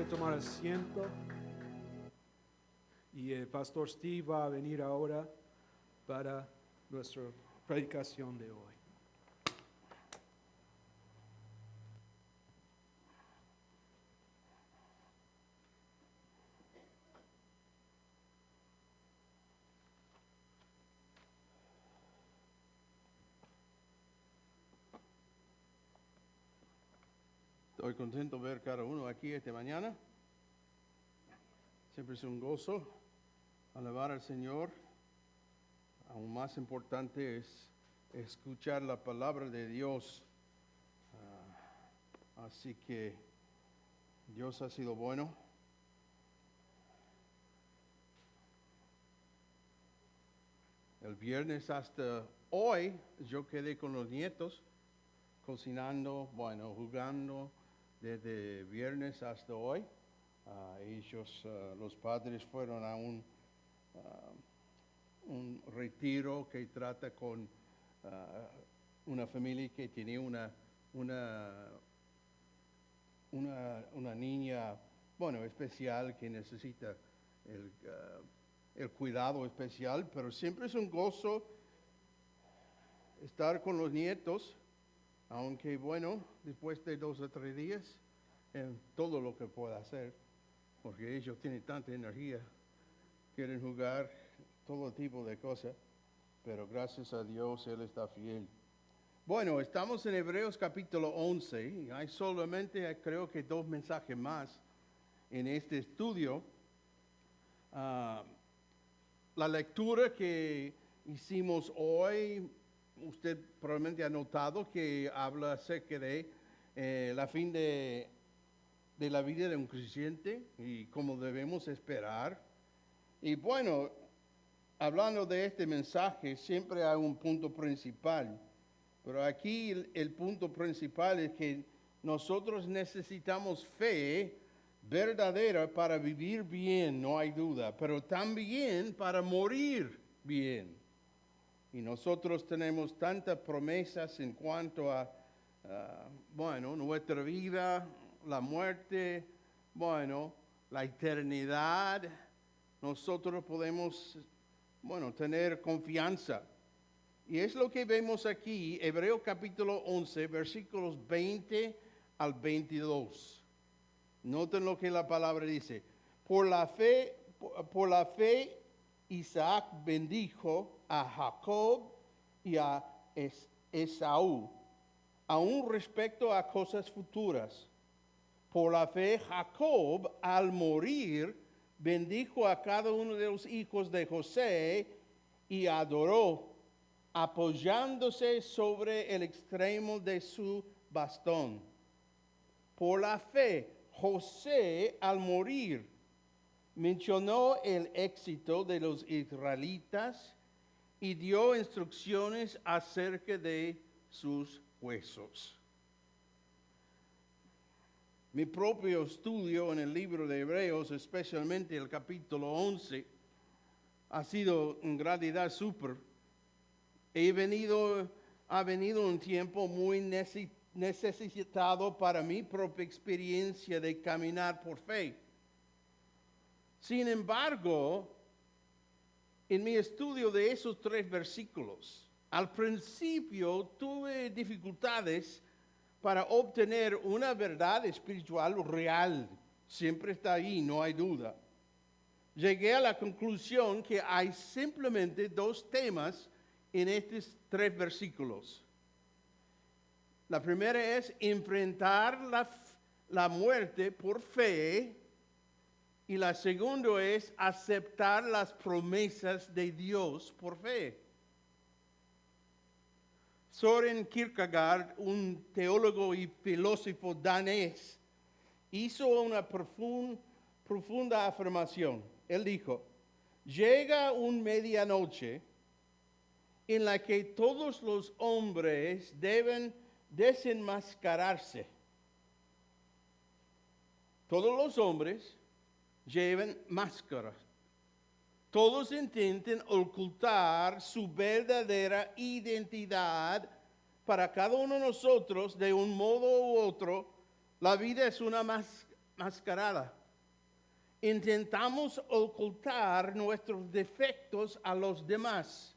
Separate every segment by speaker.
Speaker 1: puede tomar asiento. Y el pastor Steve va a venir ahora para nuestra predicación de hoy.
Speaker 2: Estoy contento de ver cada uno aquí esta mañana. Siempre es un gozo alabar al Señor. Aún más importante es escuchar la palabra de Dios. Así que Dios ha sido bueno. El viernes hasta hoy yo quedé con los nietos cocinando, jugando desde viernes hasta hoy. Los padres fueron a un retiro que trata con una familia que tenía una niña, especial que necesita el cuidado especial, pero siempre es un gozo estar con los nietos, aunque después de 2 o 3 días, en todo lo que pueda hacer, porque ellos tienen tanta energía, quieren jugar todo tipo de cosas, pero gracias a Dios Él está fiel. Estamos en Hebreos capítulo 11, y hay solamente creo que 2 mensajes más en este estudio. La lectura que hicimos hoy, usted probablemente ha notado que habla acerca de la fin de la vida de un creyente y cómo debemos esperar. Y hablando de este mensaje, siempre hay un punto principal. Pero aquí el punto principal es que nosotros necesitamos fe verdadera para vivir bien, no hay duda, pero también para morir bien. Y nosotros tenemos tantas promesas en cuanto a, nuestra vida, la muerte, la eternidad. Nosotros podemos, tener confianza. Y es lo que vemos aquí, Hebreos capítulo 11, versículos 20 al 22. Noten lo que la palabra dice. Por la fe, Isaac bendijo a Jacob y a Esaú, aún respecto a cosas futuras. Por la fe, Jacob, al morir, bendijo a cada uno de los hijos de José y adoró, apoyándose sobre el extremo de su bastón. Por la fe, José, al morir, mencionó el éxito de los israelitas y dio instrucciones acerca de sus huesos. Mi propio estudio en el libro de Hebreos, especialmente el capítulo 11, ha sido en realidad súper. Ha venido un tiempo muy necesitado para mi propia experiencia de caminar por fe. Sin embargo, en mi estudio de esos 3 versículos, al principio tuve dificultades para obtener una verdad espiritual real. Siempre está ahí, no hay duda. Llegué a la conclusión que hay simplemente 2 temas en estos 3 versículos. La primera es enfrentar la muerte por fe. Y la segunda es aceptar las promesas de Dios por fe. Søren Kierkegaard, un teólogo y filósofo danés, hizo una profunda afirmación. Él dijo, llega una medianoche en la que todos los hombres deben desenmascararse. Todos los hombres llevan máscaras. Todos intentan ocultar su verdadera identidad. Para cada uno de nosotros, de un modo u otro, la vida es una mascarada. Intentamos ocultar nuestros defectos a los demás,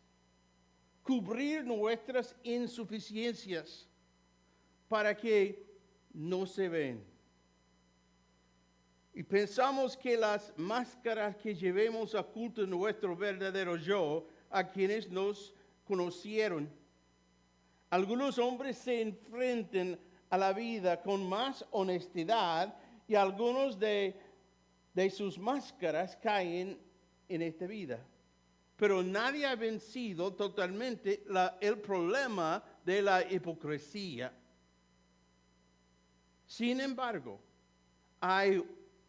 Speaker 2: cubrir nuestras insuficiencias para que no se ven. Y pensamos que las máscaras que llevemos ocultan nuestro verdadero yo a quienes nos conocieron. Algunos hombres se enfrentan a la vida con más honestidad y algunos de sus máscaras caen en esta vida. Pero nadie ha vencido totalmente el problema de la hipocresía. Sin embargo, hay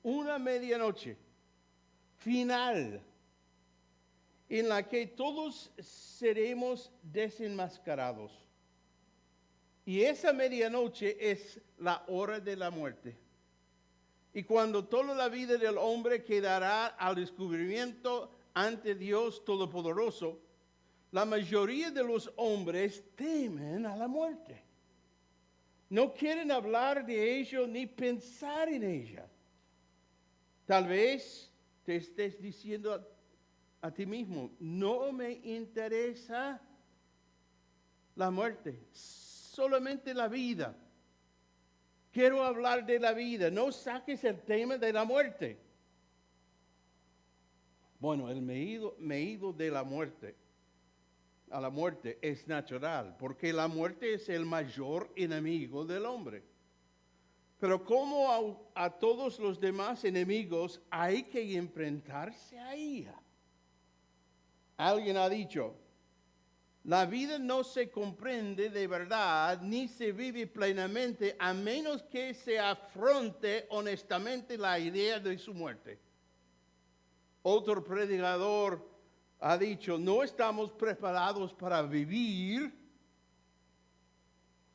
Speaker 2: una medianoche final en la que todos seremos desenmascarados. Y esa medianoche es la hora de la muerte. Y cuando toda la vida del hombre quedará al descubrimiento ante Dios Todopoderoso, la mayoría de los hombres temen a la muerte. No quieren hablar de ello ni pensar en ella. Tal vez te estés diciendo a ti mismo, no me interesa la muerte, solamente la vida. Quiero hablar de la vida, no saques el tema de la muerte. Bueno, el miedo de la muerte, a la muerte es natural, porque la muerte es el mayor enemigo del hombre. Pero como a todos los demás enemigos hay que enfrentarse a ella. Alguien ha dicho, la vida no se comprende de verdad ni se vive plenamente a menos que se afronte honestamente la idea de su muerte. Otro predicador ha dicho, no estamos preparados para vivir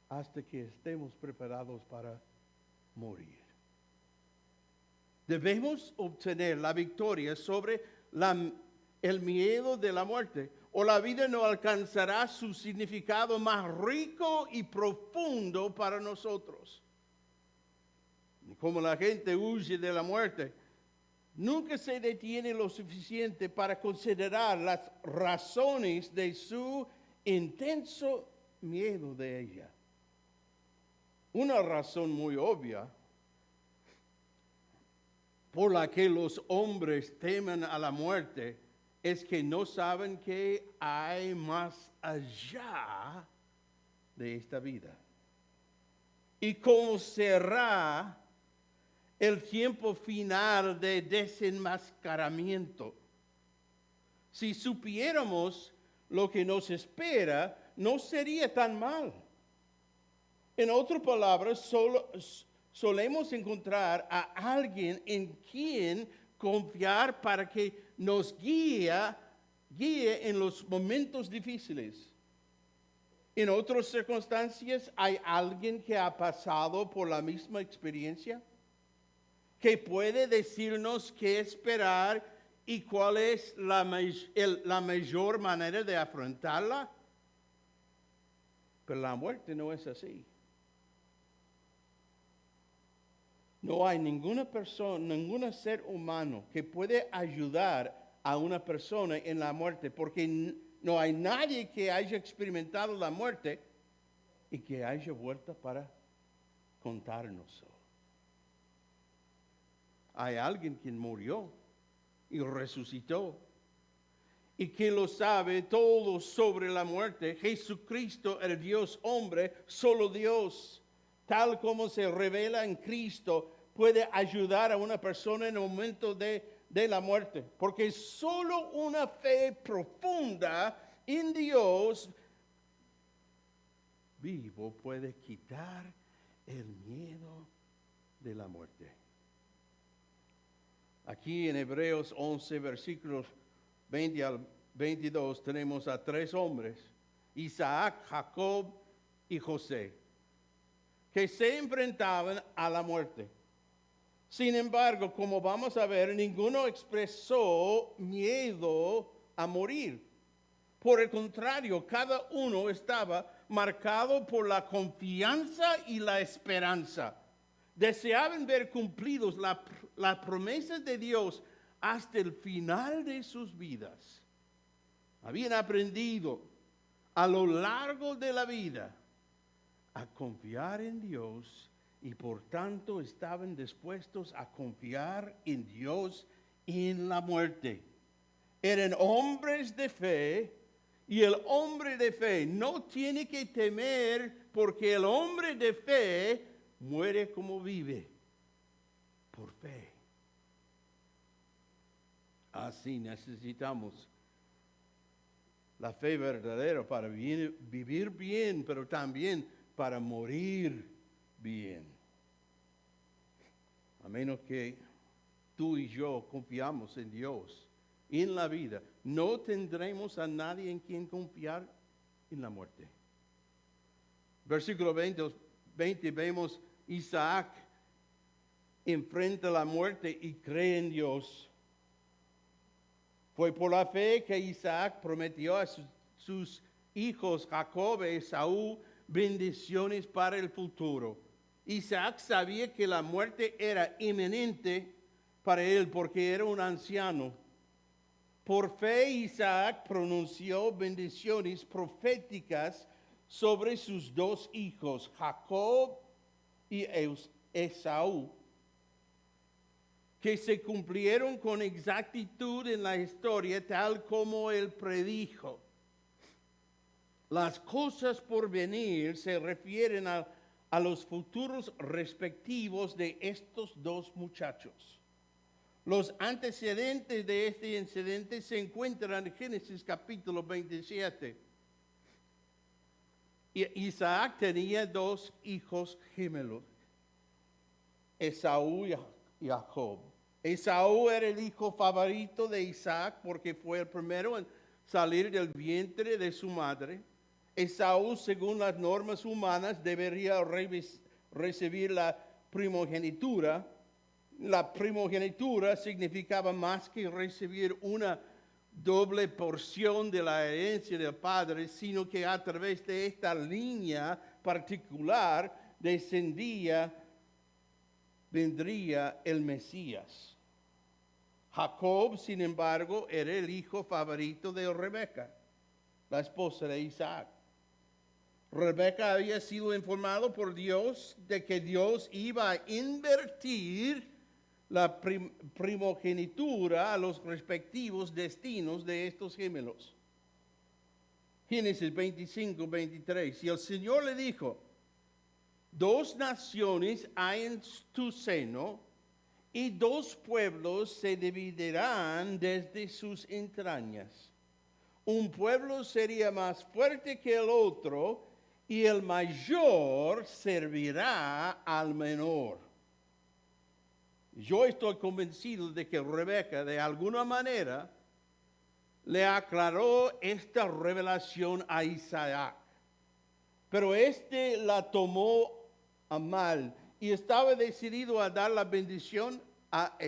Speaker 2: hasta que estemos preparados para morir. Debemos obtener la victoria sobre el miedo de la muerte, o la vida no alcanzará su significado más rico y profundo para nosotros. Como la gente huye de la muerte, nunca se detiene lo suficiente para considerar las razones de su intenso miedo de ella. Una razón muy obvia por la que los hombres temen a la muerte es que no saben que hay más allá de esta vida. Y cómo será el tiempo final de desenmascaramiento. Si supiéramos lo que nos espera, no sería tan mal. En otras palabras, solemos encontrar a alguien en quien confiar para que nos guíe en los momentos difíciles. En otras circunstancias, ¿hay alguien que ha pasado por la misma experiencia? Que puede decirnos qué esperar y cuál es la mejor manera de afrontarla. Pero la muerte no es así. No hay ninguna persona, ningún ser humano que puede ayudar a una persona en la muerte, porque no hay nadie que haya experimentado la muerte y que haya vuelto para contárnoslo. Hay alguien quien murió y resucitó y que lo sabe todo sobre la muerte. Jesucristo, el Dios hombre, solo Dios, tal como se revela en Cristo, puede ayudar a una persona en el momento de la muerte. Porque solo una fe profunda en Dios vivo puede quitar el miedo de la muerte. Aquí en Hebreos 11, versículos 20 al 22, tenemos a tres hombres, Isaac, Jacob y José, que se enfrentaban a la muerte. Sin embargo, como vamos a ver, ninguno expresó miedo a morir. Por el contrario, cada uno estaba marcado por la confianza y la esperanza. deseaban ver cumplidos las promesas de Dios hasta el final de sus vidas. Habían aprendido a lo largo de la vida a confiar en Dios y por tanto estaban dispuestos a confiar en Dios en la muerte. Eran hombres de fe y el hombre de fe no tiene que temer porque el hombre de fe muere como vive, por fe. Así necesitamos la fe verdadera para vivir bien, pero también para morir bien. A menos que tú y yo confiamos en Dios en la vida, no tendremos a nadie en quien confiar en la muerte. Versículo 20 vemos Isaac enfrenta la muerte y cree en Dios. Fue por la fe que Isaac prometió a sus hijos Jacob y Esaú bendiciones para el futuro. Isaac sabía que la muerte era inminente para él porque era un anciano. Por fe Isaac pronunció bendiciones proféticas sobre sus dos hijos, Jacob y Esaú, que se cumplieron con exactitud en la historia tal como él predijo. Las cosas por venir se refieren a los futuros respectivos de estos dos muchachos. Los antecedentes de este incidente se encuentran en Génesis capítulo 27. Isaac tenía dos hijos gemelos, Esaú y Jacob. Esaú era el hijo favorito de Isaac porque fue el primero en salir del vientre de su madre. Esaú, según las normas humanas, debería recibir la primogenitura. La primogenitura significaba más que recibir una doble porción de la herencia del padre, sino que a través de esta línea particular vendría el Mesías. Jacob, sin embargo, era el hijo favorito de Rebeca, la esposa de Isaac. Rebeca había sido informado por Dios de que Dios iba a invertir la primogenitura a los respectivos destinos de estos gemelos. Génesis 25, 23. Y el Señor le dijo: dos naciones hay en tu seno, y dos pueblos se dividirán desde sus entrañas. Un pueblo sería más fuerte que el otro, y el mayor servirá al menor. Yo estoy convencido de que Rebeca, de alguna manera, le aclaró esta revelación a Isaac. Pero este la tomó a mal y estaba decidido a dar la bendición a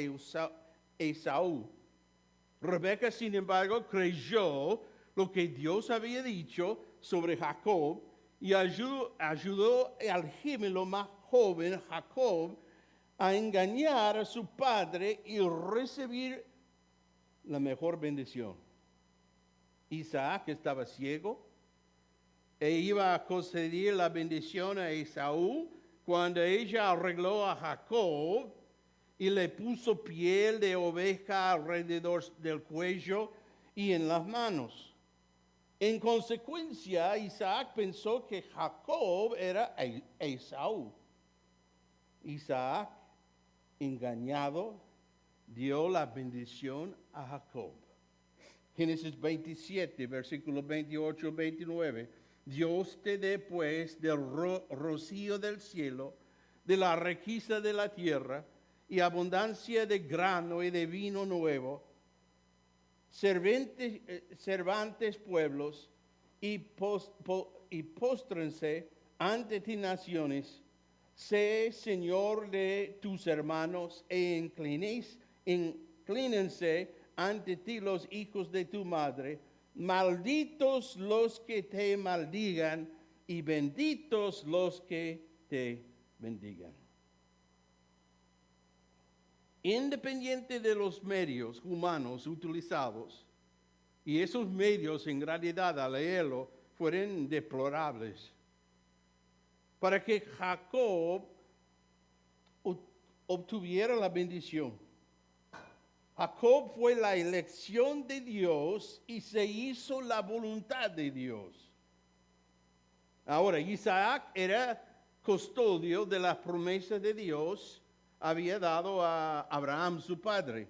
Speaker 2: Esaú. Rebeca, sin embargo, creyó lo que Dios había dicho sobre Jacob y ayudó al gemelo más joven, Jacob, a engañar a su padre y recibir la mejor bendición. Isaac estaba ciego e iba a conceder la bendición a Esaú cuando ella arregló a Jacob y le puso piel de oveja alrededor del cuello y en las manos. En consecuencia, Isaac pensó que Jacob era Esaú. Isaac, engañado, dio la bendición a Jacob. Génesis 27, versículos 28 y 29. Dios te dé pues del rocío del cielo, de la riqueza de la tierra, y abundancia de grano y de vino nuevo, servantes pueblos, y póstrense ante ti naciones. Sé Señor de tus hermanos, e inclínense ante ti los hijos de tu madre. Malditos los que te maldigan, y benditos los que te bendigan. independiente de los medios humanos utilizados, y esos medios en realidad al leerlo fueron deplorables, para que Jacob obtuviera la bendición. Jacob fue la elección de Dios y se hizo la voluntad de Dios. Ahora, Isaac era custodio de las promesas de Dios, había dado a Abraham su padre.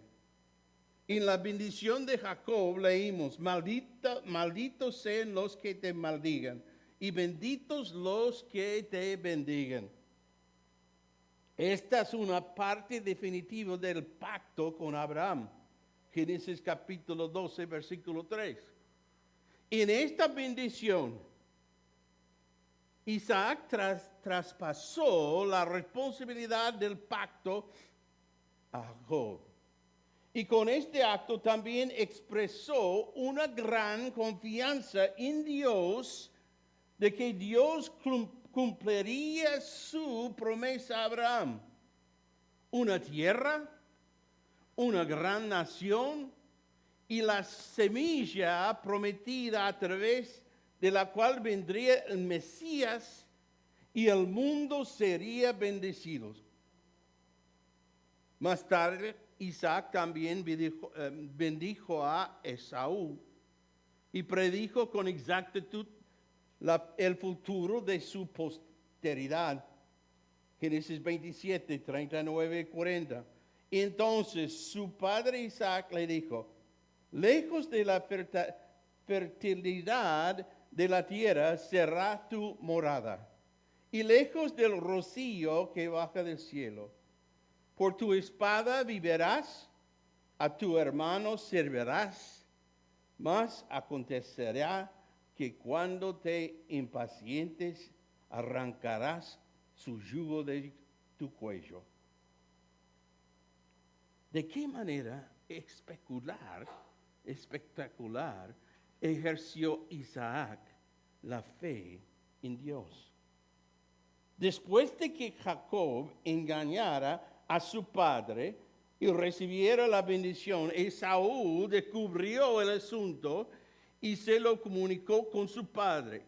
Speaker 2: En la bendición de Jacob leímos, malditos sean los que te maldigan y benditos los que te bendigan. Esta es una parte definitiva del pacto con Abraham. Génesis capítulo 12, versículo 3. En esta bendición, Isaac traspasó la responsabilidad del pacto a Jacob. Y con este acto también expresó una gran confianza en Dios de que Dios cumpliría su promesa a Abraham. Una tierra, una gran nación y la semilla prometida a través de la cual vendría el Mesías y el mundo sería bendecido. Más tarde, Isaac también bendijo a Esaú y predijo con exactitud el futuro de su posteridad. Génesis 27, 39 y 40. Entonces su padre Isaac le dijo, lejos de la fertilidad de la tierra será tu morada, y lejos del rocío que baja del cielo. Por tu espada vivirás, a tu hermano servirás, mas acontecerá que cuando te impacientes arrancarás su yugo de tu cuello. ¿De qué manera espectacular ejerció Isaac la fe en Dios? Después de que Jacob engañara a su padre y recibiera la bendición, Esaú descubrió el asunto y se lo comunicó con su padre.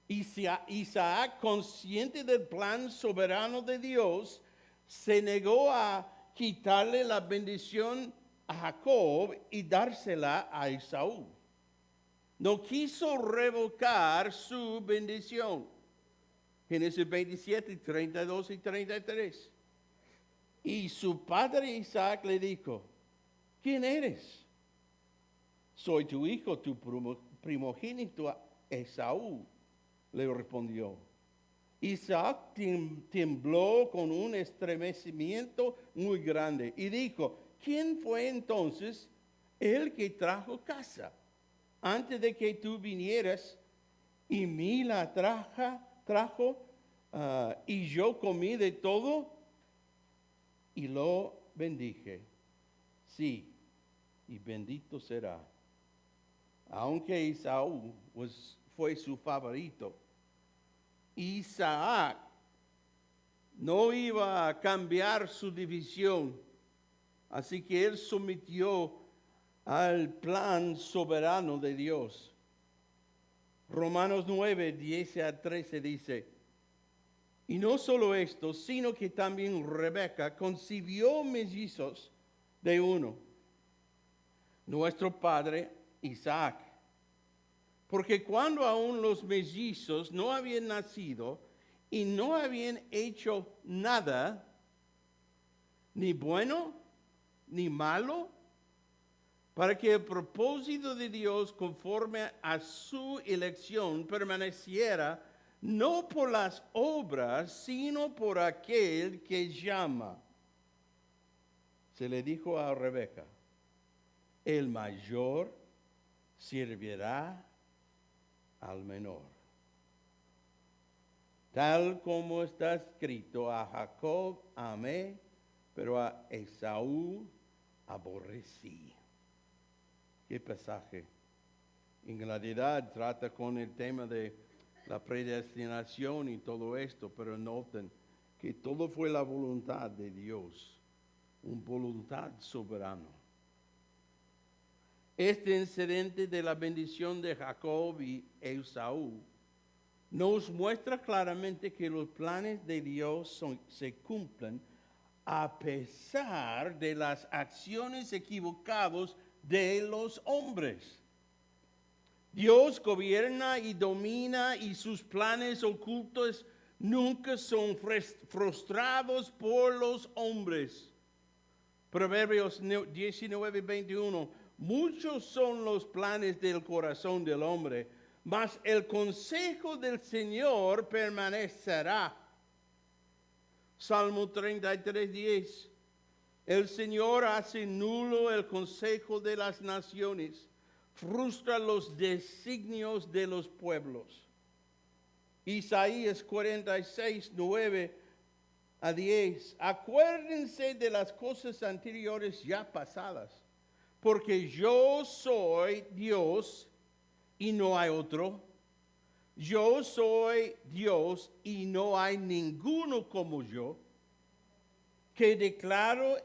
Speaker 2: Isaac, consciente del plan soberano de Dios, se negó a quitarle la bendición a Jacob y dársela a Esaú. No quiso revocar su bendición. Génesis 27, 32 y 33. Y su padre Isaac le dijo, ¿quién eres? Soy tu hijo, tu primogénito Esaú, le respondió. Isaac tembló con un estremecimiento muy grande y dijo, ¿quién fue entonces el que trajo casa antes de que tú vinieras y mí la trajo y yo comí de todo? Y lo bendije. Sí, y bendito será. Aunque Esaú fue su favorito, Isaac no iba a cambiar su división. Así que él sometió al plan soberano de Dios. Romanos 9, 10 a 13 dice, y no solo esto, sino que también Rebeca concibió mellizos de uno, nuestro padre Isaac. Porque cuando aún los mellizos no habían nacido y no habían hecho nada, ni bueno ni malo, para que el propósito de Dios conforme a su elección permaneciera no por las obras, sino por aquel que llama. Se le dijo a Rebeca, el mayor servirá al menor. Tal como está escrito, a Jacob amé, pero a Esaú aborrecí. ¿Qué pasaje? En realidad trata con el tema de la predestinación y todo esto, pero noten que todo fue la voluntad de Dios. una voluntad soberana. Este incidente de la bendición de Jacob y Esaú nos muestra claramente que los planes de Dios se cumplen a pesar de las acciones equivocadas de los hombres. Dios gobierna y domina y sus planes ocultos nunca son frustrados por los hombres. Proverbios 19:21. Muchos son los planes del corazón del hombre, mas el consejo del Señor permanecerá. Salmo 33:10. El Señor hace nulo el consejo de las naciones, frustra los designios de los pueblos. Isaías 46:9-10. Acuérdense de las cosas anteriores ya pasadas, porque yo soy Dios y no hay otro. Yo soy Dios y no hay ninguno como yo, que declaro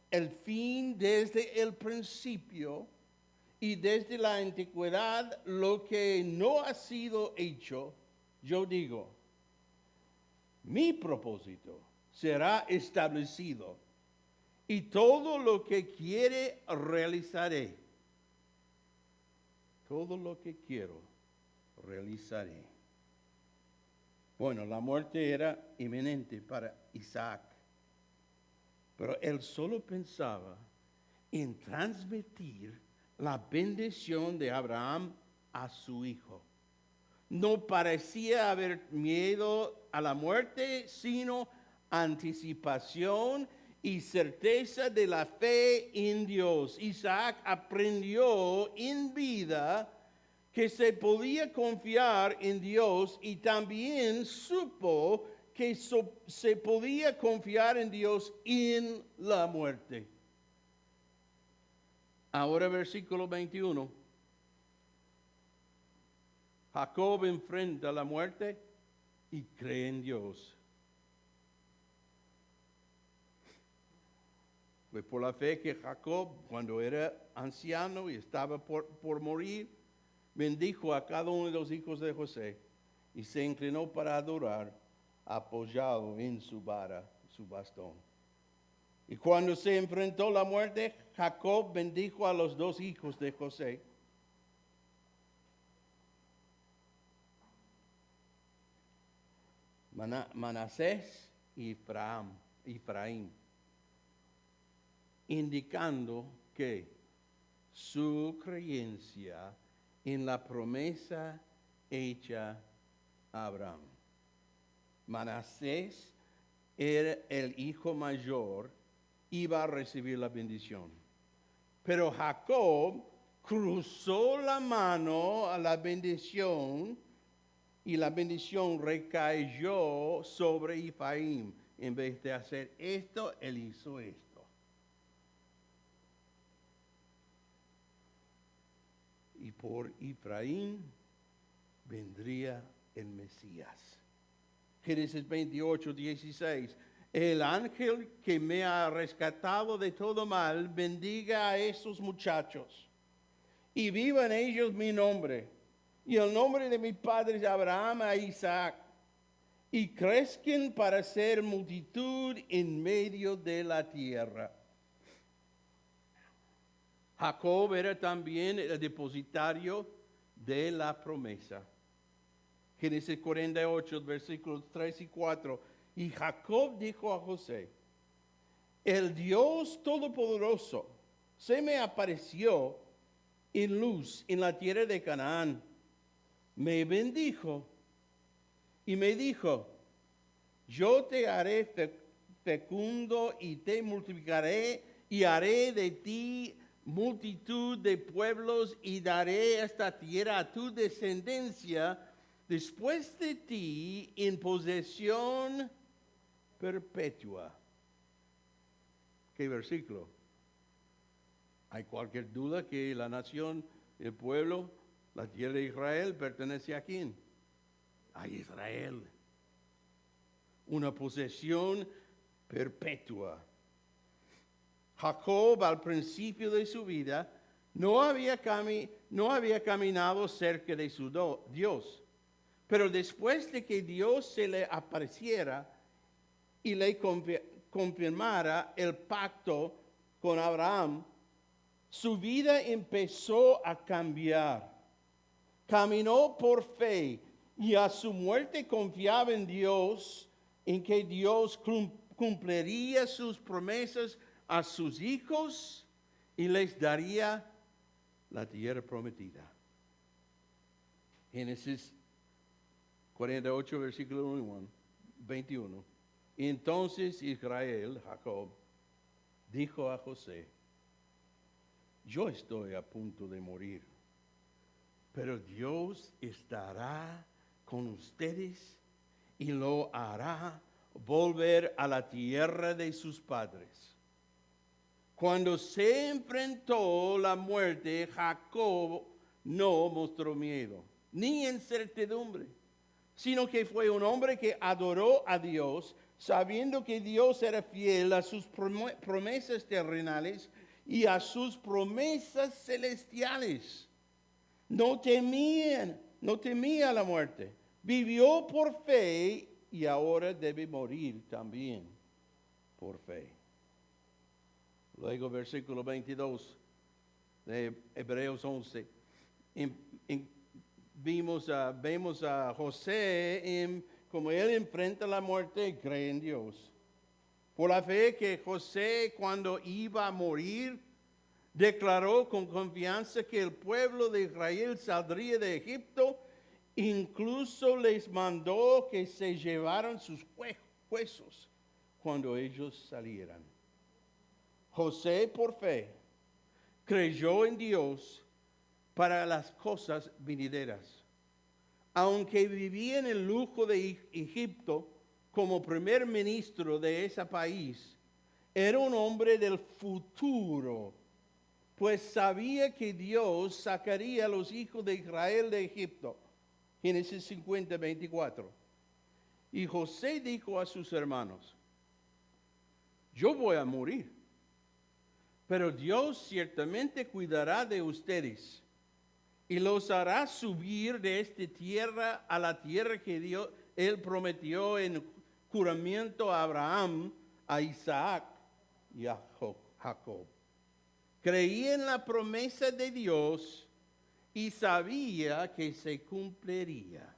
Speaker 2: el fin desde el principio y desde la antigüedad lo que no ha sido hecho. Yo digo, mi propósito será establecido y todo lo que quiere realizaré. Todo lo que quiero realizaré. Bueno, la muerte era inminente para Isaac, pero él solo pensaba en transmitir la bendición de Abraham a su hijo. No parecía haber miedo a la muerte, sino anticipación y certeza de la fe en Dios. Isaac aprendió en vida que se podía confiar en Dios y también supo que se podía confiar en Dios en la muerte. Ahora versículo 21. Jacob enfrenta la muerte y cree en Dios. Fue por la fe que Jacob, cuando era anciano y estaba por morir, bendijo a cada uno de los hijos de José y se inclinó para adorar, apoyado en su vara, su bastón. Y cuando se enfrentó la muerte, Jacob bendijo a los dos hijos de José. Manasés y Efraín, indicando que su creencia en la promesa hecha a Abraham. Manasés era el hijo mayor, iba a recibir la bendición. Pero Jacob cruzó la mano a la bendición y la bendición recayó sobre Efraín. En vez de hacer esto, él hizo esto. Y por Efraín vendría el Mesías. Génesis 28:16. El ángel que me ha rescatado de todo mal, bendiga a esos muchachos y viva en ellos mi nombre y el nombre de mi padre Abraham a Isaac, y crezcan para ser multitud en medio de la tierra. Jacob era también el depositario de la promesa. Génesis 48, versículos 3 y 4. Y Jacob dijo a José, el Dios Todopoderoso se me apareció en luz en la tierra de Canaán. Me bendijo y me dijo, yo te haré fecundo y te multiplicaré y haré de ti multitud de pueblos y daré esta tierra a tu descendencia después de ti en posesión perpetua. ¿Qué versículo? ¿Hay cualquier duda que la nación, el pueblo, la tierra de Israel pertenece a quién? A Israel. Una posesión perpetua. Jacob al principio de su vida no había caminado cerca de su Dios. Pero después de que Dios se le apareciera y le confirmara el pacto con Abraham, su vida empezó a cambiar. Caminó por fe y a su muerte confiaba en Dios, en que Dios cumpliría sus promesas a sus hijos y les daría la tierra prometida. Génesis 48, versículo 21. Entonces Israel, Jacob, dijo a José: yo estoy a punto de morir, pero Dios estará con ustedes y lo hará volver a la tierra de sus padres. Cuando se enfrentó la muerte, Jacob no mostró miedo ni incertidumbre, sino que fue un hombre que adoró a Dios, sabiendo que Dios era fiel a sus promesas terrenales y a sus promesas celestiales. No temía la muerte. Vivió por fe y ahora debe morir también por fe. Luego, versículo 22 de Hebreos 11. Vemos a José como él enfrenta la muerte y cree en Dios. Por la fe que José, cuando iba a morir, declaró con confianza que el pueblo de Israel saldría de Egipto. Incluso les mandó que se llevaran sus huesos cuando ellos salieran. José, por fe, creyó en Dios para las cosas venideras. Aunque vivía en el lujo de Egipto como primer ministro de ese país, era un hombre del futuro, pues sabía que Dios sacaría a los hijos de Israel de Egipto. Génesis 50, 24. Y José dijo a sus hermanos: yo voy a morir, pero Dios ciertamente cuidará de ustedes y los hará subir de esta tierra a la tierra que Él prometió en juramento a Abraham, a Isaac y a Jacob. Creía en la promesa de Dios y sabía que se cumpliría.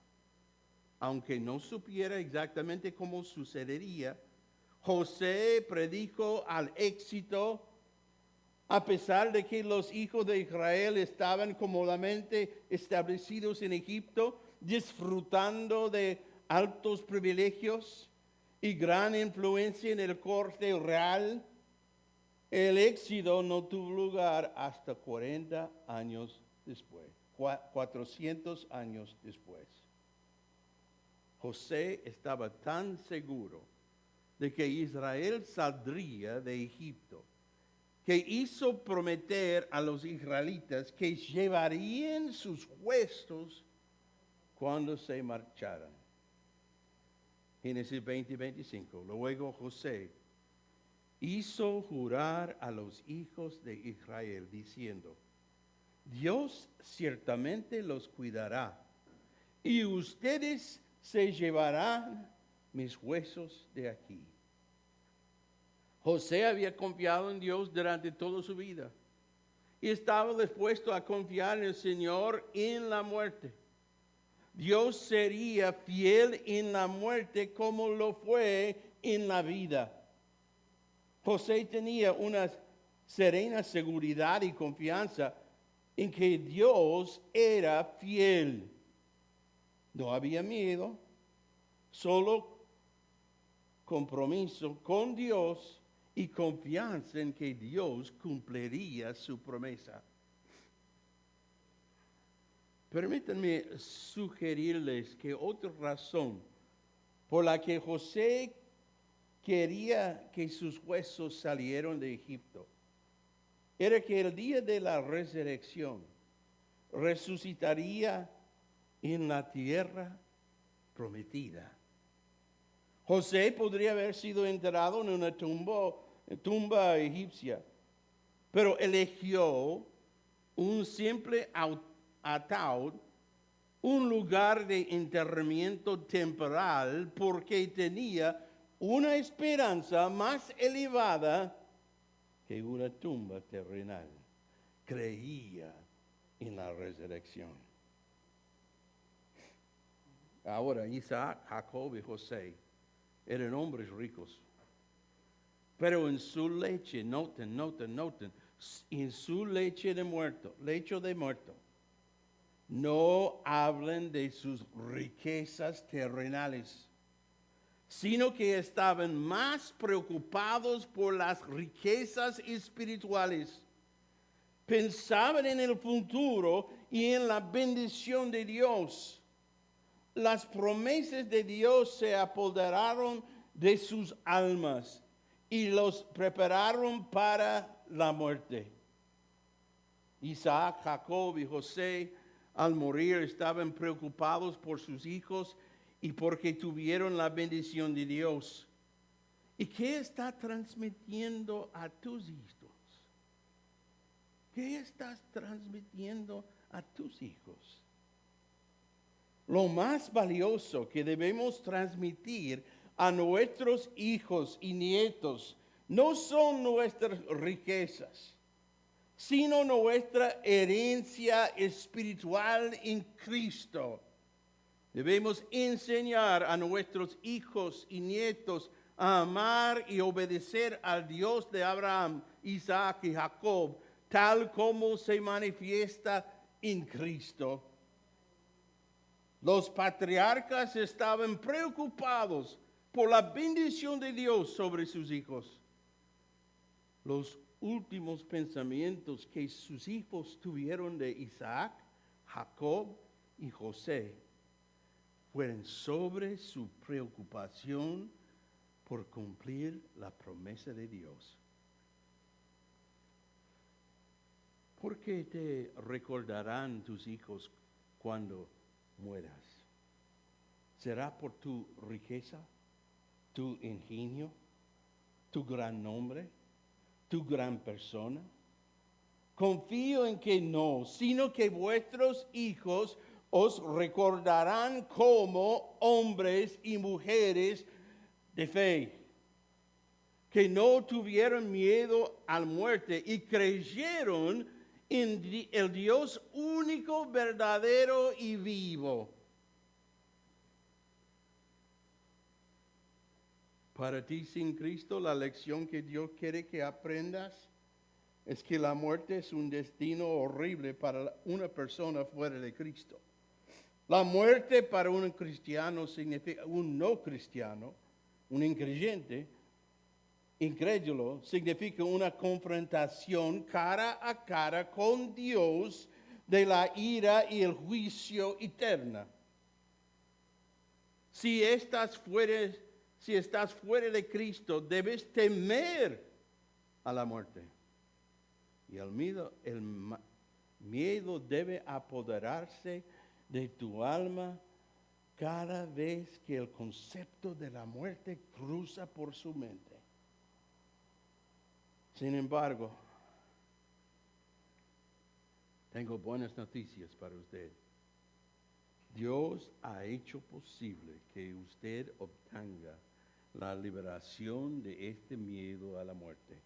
Speaker 2: Aunque no supiera exactamente cómo sucedería, José predicó al éxito. A pesar de que los hijos de Israel estaban cómodamente establecidos en Egipto, disfrutando de altos privilegios y gran influencia en el corte real, el éxodo no tuvo lugar hasta 40 años después, 400 años después. José estaba tan seguro de que Israel saldría de Egipto, que hizo prometer a los israelitas que llevarían sus huesos cuando se marcharan. Génesis 20, 25. Luego José hizo jurar a los hijos de Israel, diciendo: Dios ciertamente los cuidará, y ustedes se llevarán mis huesos de aquí. José había confiado en Dios durante toda su vida y estaba dispuesto a confiar en el Señor en la muerte. Dios sería fiel en la muerte como lo fue en la vida. José tenía una serena seguridad y confianza en que Dios era fiel. No había miedo, solo compromiso con Dios y confianza en que Dios cumpliría su promesa. Permítanme sugerirles que otra razón por la que José quería que sus huesos salieran de Egipto era que el día de la resurrección resucitaría en la tierra prometida. José podría haber sido enterrado en una tumba egipcia, pero eligió un simple ataúd, un lugar de enterramiento temporal, porque tenía una esperanza más elevada que una tumba terrenal. Creía en la resurrección. Ahora, Isaac, Jacob y José eran hombres ricos. Pero en su leche, noten, en su lecho de muerto, no hablan de sus riquezas terrenales, sino que estaban más preocupados por las riquezas espirituales. Pensaban en el futuro y en la bendición de Dios. Las promesas de Dios se apoderaron de sus almas y los prepararon para la muerte. Isaac, Jacob y José, al morir, estaban preocupados por sus hijos y porque tuvieron la bendición de Dios. ¿Y qué está transmitiendo a tus hijos? ¿Qué estás transmitiendo a tus hijos? Lo más valioso que debemos transmitir a nuestros hijos y nietos no son nuestras riquezas, sino nuestra herencia espiritual en Cristo. Debemos enseñar a nuestros hijos y nietos a amar y obedecer al Dios de Abraham, Isaac y Jacob, tal como se manifiesta en Cristo. Los patriarcas estaban preocupados por la bendición de Dios sobre sus hijos. Los últimos pensamientos que sus hijos tuvieron de Isaac, Jacob y José fueron sobre su preocupación por cumplir la promesa de Dios. ¿Por qué te recordarán tus hijos cuando mueras? ¿Será por tu riqueza, tu ingenio, tu gran nombre, tu gran persona? Confío en que no, sino que vuestros hijos os recordarán como hombres y mujeres de fe, que no tuvieron miedo a la muerte y creyeron en el Dios único, verdadero y vivo. Para ti sin Cristo, la lección que Dios quiere que aprendas es que la muerte es un destino horrible para una persona fuera de Cristo. La muerte para un cristiano significa, un no cristiano, un increyente, incrédulo, significa una confrontación cara a cara con Dios de la ira y el juicio eterna. Si estás fuera de Cristo, debes temer a la muerte. Y el miedo debe apoderarse de tu alma cada vez que el concepto de la muerte cruza por su mente. Sin embargo, tengo buenas noticias para usted. Dios ha hecho posible que usted obtenga la liberación de este miedo a la muerte.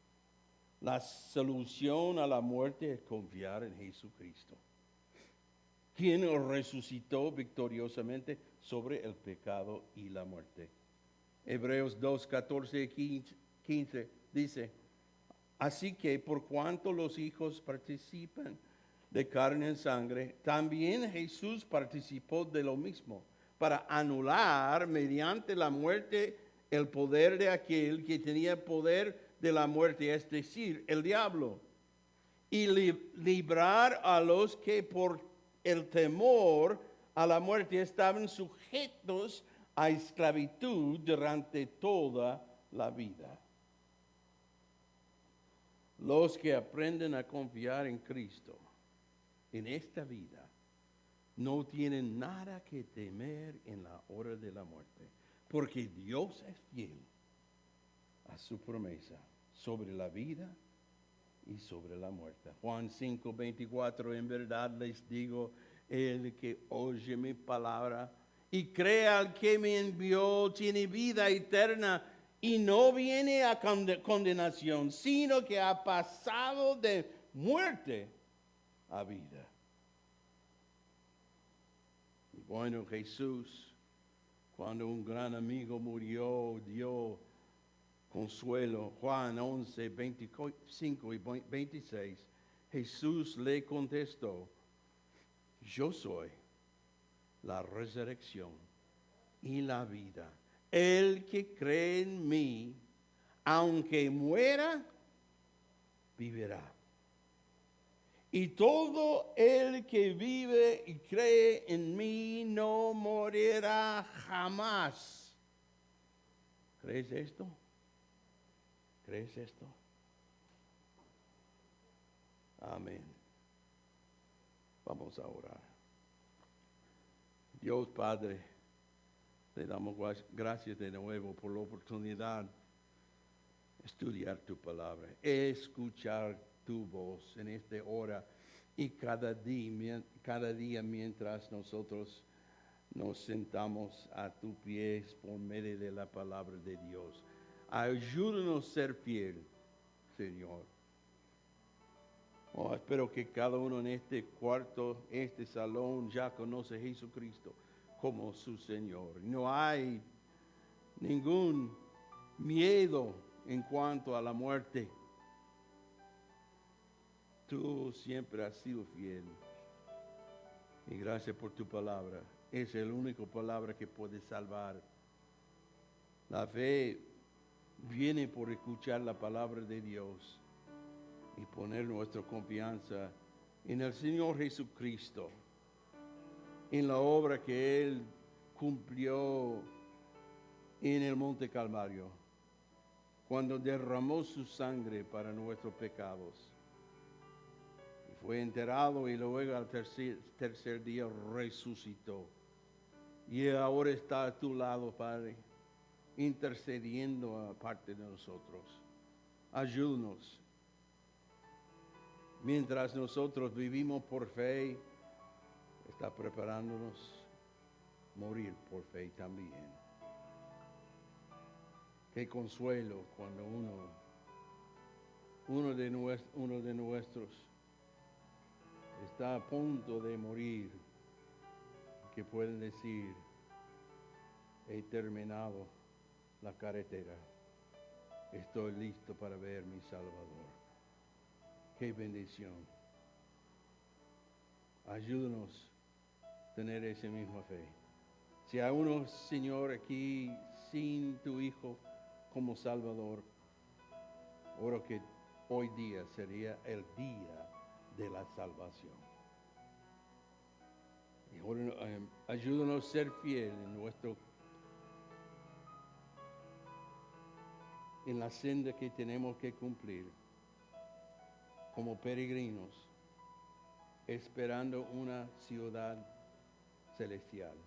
Speaker 2: La solución a la muerte es confiar en Jesucristo, quien resucitó victoriosamente sobre el pecado y la muerte. Hebreos 2, 14 y 15 dice: así que por cuanto los hijos participan de carne y sangre, también Jesús participó de lo mismo, para anular mediante la muerte el poder de aquel que tenía poder de la muerte, es decir, el diablo, y librar a los que por el temor a la muerte estaban sujetos a esclavitud durante toda la vida. Los que aprenden a confiar en Cristo en esta vida no tienen nada que temer en la hora de la muerte, porque Dios es fiel a su promesa sobre la vida y sobre la muerte. Juan 5:24, en verdad les digo, el que oye mi palabra y crea al que me envió tiene vida eterna y no viene a condenación, sino que ha pasado de muerte a vida. Y bueno, Jesús, cuando un gran amigo murió, dio consuelo. Juan 11, 25 y 26. Jesús le contestó, yo soy la resurrección y la vida. El que cree en mí, aunque muera, vivirá. Y todo el que vive y cree en mí no morirá jamás. ¿Crees esto? ¿Crees esto? Amén. Vamos a orar. Dios Padre, le damos gracias de nuevo por la oportunidad de estudiar tu palabra, escuchar tu voz en esta hora y cada día mientras nosotros nos sentamos a tus pies por medio de la palabra de Dios. Ayúdanos a ser fiel, Señor. Oh, espero que cada uno en este cuarto, este salón, ya conoce a Jesucristo como su Señor. No hay ningún miedo en cuanto a la muerte. Tú siempre has sido fiel. Y gracias por tu palabra. Es la única palabra que puede salvar. La fe viene por escuchar la palabra de Dios y poner nuestra confianza en el Señor Jesucristo, en la obra que Él cumplió en el Monte Calvario, cuando derramó su sangre para nuestros pecados. Y fue enterrado y luego al tercer día resucitó. Y ahora está a tu lado, Padre, intercediendo aparte de nosotros. Ayúdanos. Mientras nosotros vivimos por fe, está preparándonos morir por fe también. Qué consuelo cuando uno de nuestros está a punto de morir, que pueden decir, he terminado la carretera, estoy listo para ver mi Salvador. Qué bendición. Ayúdanos a tener esa misma fe. Si hay uno, Señor, aquí sin tu Hijo como Salvador, oro que hoy día sería el día de la salvación. Y ayúdanos a ser fieles en la senda que tenemos que cumplir como peregrinos, esperando una ciudad celestial.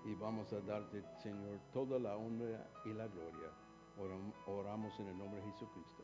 Speaker 2: Y vamos a darte, Señor, toda la honra y la gloria. Oramos en el nombre de Jesucristo.